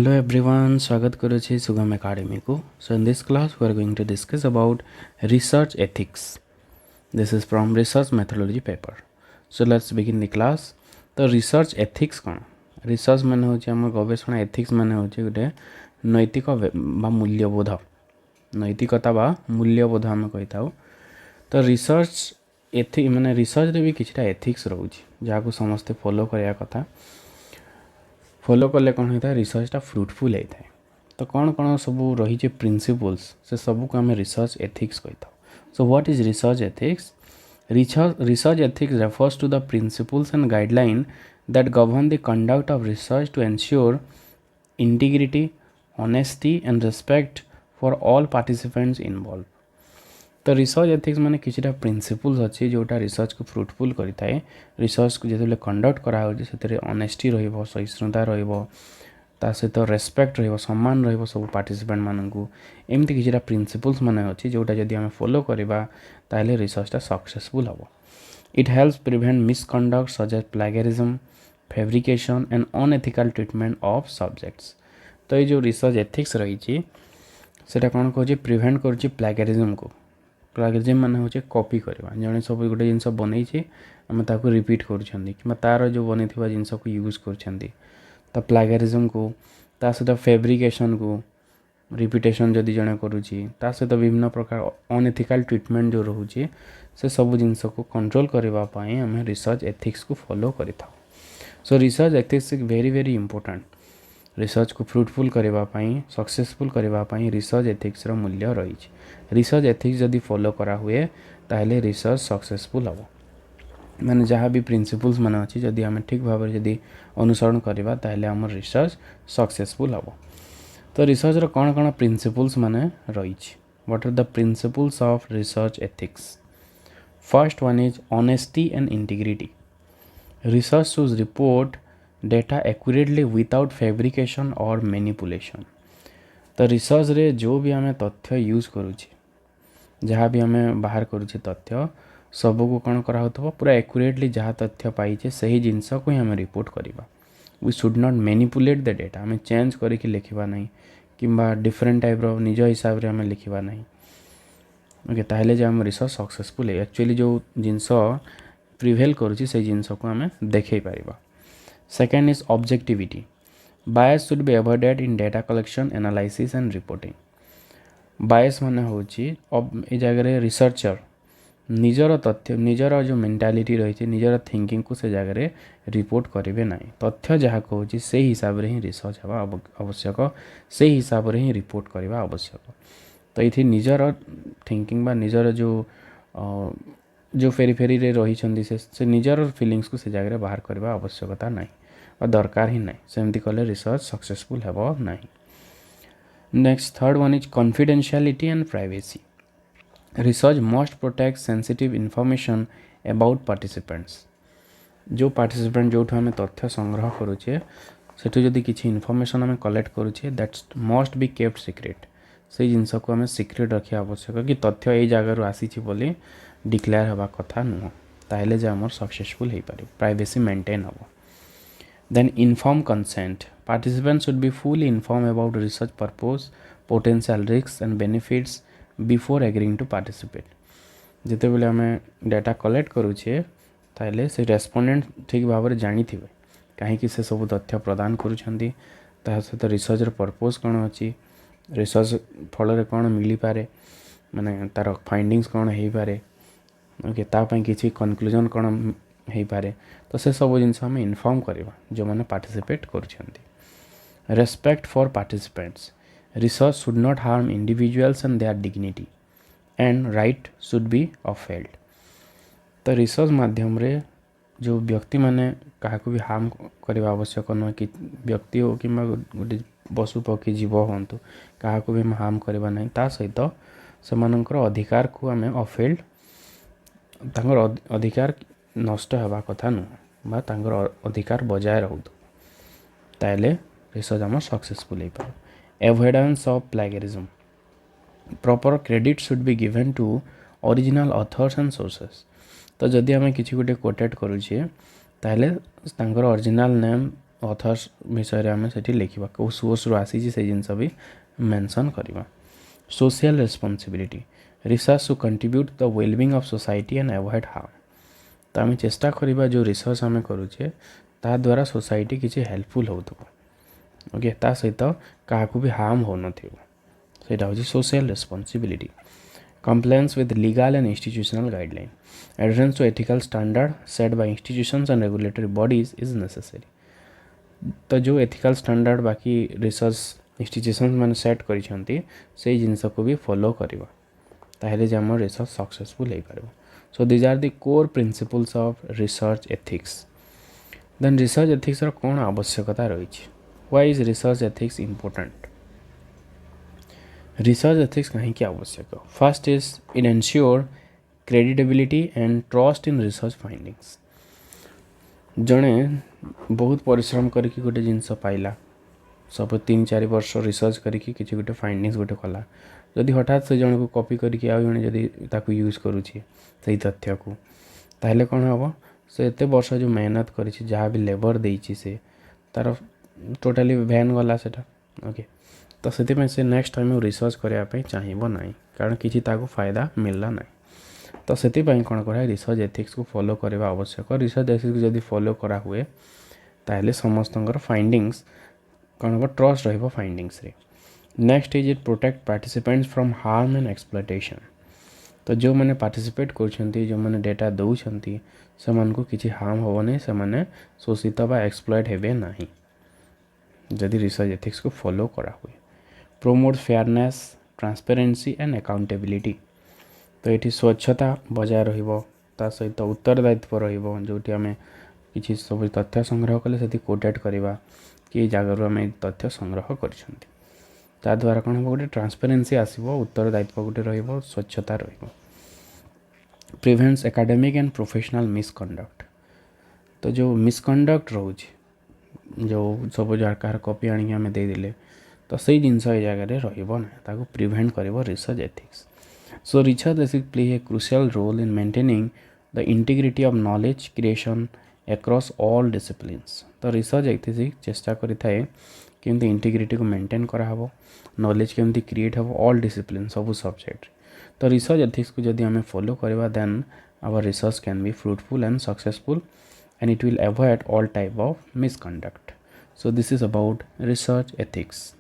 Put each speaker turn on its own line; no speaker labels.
Hello everyone, स्वागत करुछि सुगम academy को. So in this class we are going to discuss about research ethics. This is from research methodology paper. So let's begin the class. तो research ethics कौन? Research माने होछि हमर गवेषणा ethics माने होछि गोटे नैतिक बा मूल्यबोध. नैतिकता बा मूल्यबोध हम कहिताउ. तो रिसर्च एथिक्स माने रिसर्च रे भी किछटा एथिक्स रहउछि जाको समस्त फॉलो करिया कथा. फॉलो कले कौन होता है रिसर्चटा फ्रुटफुल होता है. तो कौन कौन सब रही प्रिंसिपल्स से सब को आम रिसर्च एथिक्स कही था. So what is research ethics? Research ethics refers to the principles and guideline that govern the conduct of research to ensure integrity, honesty and respect for all participants involve. तो research ethics माने किछटा principles अच्छी जोटा research को fruitful करिथाए. Research को जेतले conduct करा होछि सेतरे honesty रहइबो, सहिष्णुता रहइबो, ता सहित रेस्पेक्ट रहइबो, सम्मान रहइबो सब पार्टिसिपेंट माननकु. एमति किछटा प्रिंसिपल्स माने अछि जोटा जदि हम फॉलो करबा ताले रिसर्चटा सक्सेसफुल हबो. It helps prevent misconduct such as plagiarism, fabrication and unethical treatment of subjects. तो ये जो रिसर्च एथिक्स रही छी सेटा कोन कहछि प्रिवेंट करछि प्लेगरिज्म को. प्लेगरिज्म माने होचे कॉपी करवा. जने सब गोटे जिनस बनई आम ताको रिपीट करुछंदी कि तार जो बनईथिबा जिनस को यूज करुछंदी. तो प्लेगरिज्म को ता सहित फैब्रिकेशन को रिपीटेशन जदि जने करुछि ता सहित विभिन्न प्रकार अनएथिकल ट्रीटमेंट जो रहउछि से सब जिनस को कंट्रोल करबा पई हम रिसर्च एथिक्स को फॉलो करिथा. So research ethics is very very important. Research को फ्रुटफुल करबा पई, सक्सेसफुल करबा पई रिसर्च एथिक्स रो मूल्य रही. रिसर्च एथिक्स जदि फॉलो करा हुए ताहले रिसर्च सक्सेसफुल हम. माने जहाँ भी प्रिंसिपल्स माने अछि जदि हम ठीक भाव जदि अनुसरण करबा ताहले हमर रिसर्च सक्सेसफुल हम. तो रिसर्च रो कोन कोन प्रिंसिपल्स माने रही. What are the principles of research ethics? First one is honesty and integrity. Research should report data accurately without fabrication और मैनिपुलेशन. तो रिसर्च रे जो भी आम तथ्य यूज करुचे, जहाँ भी आम बाहर करुचे तथ्य सबको कौन करा पूरा एक्यूरेटली जहाँ तथ्य पाइचे सही जिनस को ही आम रिपोर्ट करवा. We should not manipulate the data. आम चेंज करके लिखा ना कि डिफरेंट टाइप रो निज हिसाब से आम लिखा ना. ओके ताहले जो आम रिसर्च सक्सेसफुल है. एक्चुअली जो जिनस प्रिवेल करुचे से जिनस को आम देखे पारिबा. Second is objectivity. Bias should be avoided in data collection, analysis and reporting. Bias माने होची अब ए जगह रिसर्चर निजर तथ्य निजर जो मेंटालिटी रही निजर थिंकिंग को से जगह रिपोर्ट करेंगे ना. तथ्य जहाँ कहूँ से हिसाब से ही रिसर्च हवा आवश्यक, से हिसाब से ही रिपोर्ट करवा आवश्यक. तो ये निजर थिंकिंग बा निजर जो फेरी फेरी रे रही से निजर फिलिंग्स को से जगह बाहर करवा आवश्यकता नहीं और दरकार ही नहीं. सेमती कले रिसर्च सक्सेसफुल हेबो नहीं. Next third one is confidentiality and privacy. Research must protect sensitive information about participants. जो पार्टिसिपेंट जो आम तथ्य संग्रह करुचे सेठू जदि किसी इनफॉरमेशन आम कलेक्ट करुचे that must be kept secret. से जिनस को आम सिक्रेट रखा आवश्यक कि तथ्य ये जगार आसी बोली डिक्लेयर हवा कथा नुह. ताहले जे आमर सक्सेसफुल हो पारे. प्राइवेसी मेंटेन हम. Then informed consent. Participants should be fully informed about research purpose, potential risks and benefits before agreeing to participate. जिते बेले आम डाटा कलेक्ट करुचे ताहले से रेस्पोंडेंट ठीक भाव में जानी थे कहीं से सब तथ्य प्रदान करुछंदी, ता सहित रिसर्च पर्पस कौन अच्छी, रिसर्च फल कौन मिल पारे, माने तार फाइंडिंग्स कौन हो पारे, ओके तापाई किसी कनक्लूजन कौन हो पारे. तो से सब जिनस आम इनफॉर्म करवा जो मैंने पार्टिसिपेट करुछंदी. Respect for participants. Research should not harm individuals and their dignity and right should be upheld. तो रिसर्च माध्यम रे जो व्यक्ति माने क्या भी हार्म करवा आवश्यक नुह कि व्यक्ति हो कि गोटे पशु पक्षी जीव हूँ क्या भी हम हार्म करवा ना. ता सहित से अधिकार को आम अफेल्ड अधिकार नष्ट हवा कथा नुह बा तांगर अधिकार बजाय रहू. ताले रिसर्च आम सक्सेसफुल हो पार. Avoidance of plagiarism. Proper credit should be given to original authors and sources. तो जदि आम किसी गोटे कोटेट करुचे ताहले तांकर ओरिजिनल नेम ऑथर्स विषय आम से लिखा कौ सोर्स आसी से जिनस भी मेंशन करवा social responsibility research to contribute the wellbeing of society and avoid harm तो आम चेष्टा करवा जो रिसर्च आम करुचे ता द्वारा सोसाइटी किसी हेल्पफुल हो ओके ता सहित क्या भी हार्म हो ना social responsibility compliance with legal and institutional guideline adherence to ethical standard set by institutions and regulatory bodies is necessary तो जो एथिकल स्टैंडर्ड बाकी रिसर्च इंस्टीट्यूशन मैंने सेट करिसेंती से जिनस को भी फॉलो करवा ताहले जे हमर रिसर्च सक्सेसफुल हो पार so these are the core principles of research ethics then research ethics कौन आवश्यकता रही why is research ethics important research ethics कहीं आवश्यक first is in ensure creditability and trust in research findings जड़े बहुत परिश्रम करके गोटे जिनस पाइला सब 3-4 वर्ष रिसर्च करके किसी गोटे फाइंडिंग्स गोटे कला जदि हठात से जन को कॉपी करके आउ जड़े जदि यूज करुच्छे से तथ्य को ताहले कौन हम से एत वर्ष जो मेहनत कर जहाँ भी लेबर देती से तार टोटाली भैन गला सेटा ओके तो से नेक्स्ट टाइम रिसर्च करने चाहिए ना कारण किसी फायदा मिलला ना तो से कौन करा रिसर्च एथिक्स को फॉलो करवा आवश्यक रिसर्च एथिक्स जब फॉलो करा हुए ताहले समस्त फाइंडिंग्स कौन हम ट्रस्ट रहिबो फाइंडिंग्स रे next is it protect participants from harm and exploitation तो जो मैंने पार्टिसिपेट कर जो मैंने डेटा दौरान से किसी हार्म हो नहीं से शोषित बा एक्सप्लॉयट हेबे नहीं जदि रिसर्च एथिक्स को फॉलो करा हुए promote fairness transparency and accountability तो ये स्वच्छता बजाय रहा सहित उत्तरदायित्व रोटी आम कि सब तथ्य संग्रह कले से कोटेट करवा कि जगार आम तथ्य संग्रह कर द्वारा कौन हम गोटे ट्रांसपेरेंसी आसो उत्तरदायित्व गोटे स्वच्छता prevents academic and professional misconduct तो जो मिसकंडक्ट रोच जो सब जहाँ कॉपी आम देदेले तो सही जिनस ये जगह रहा प्रिवेंट कर research ethics So research ethics play a crucial role in maintaining the integrity of knowledge creation across all disciplines. तो रिसर्च एथिक्स चेष्टा करिथाए केमती इंटीग्रिटी को मेंटेन करा हबो नॉलेज केमती क्रिएट हबो ऑल डिसिप्लिन सब सब्जेक्ट तो रिसर्च एथिक्स को जदि हमें फॉलो करवा then our research can be fruitful and successful and it will avoid all type of misconduct. So this is about research ethics.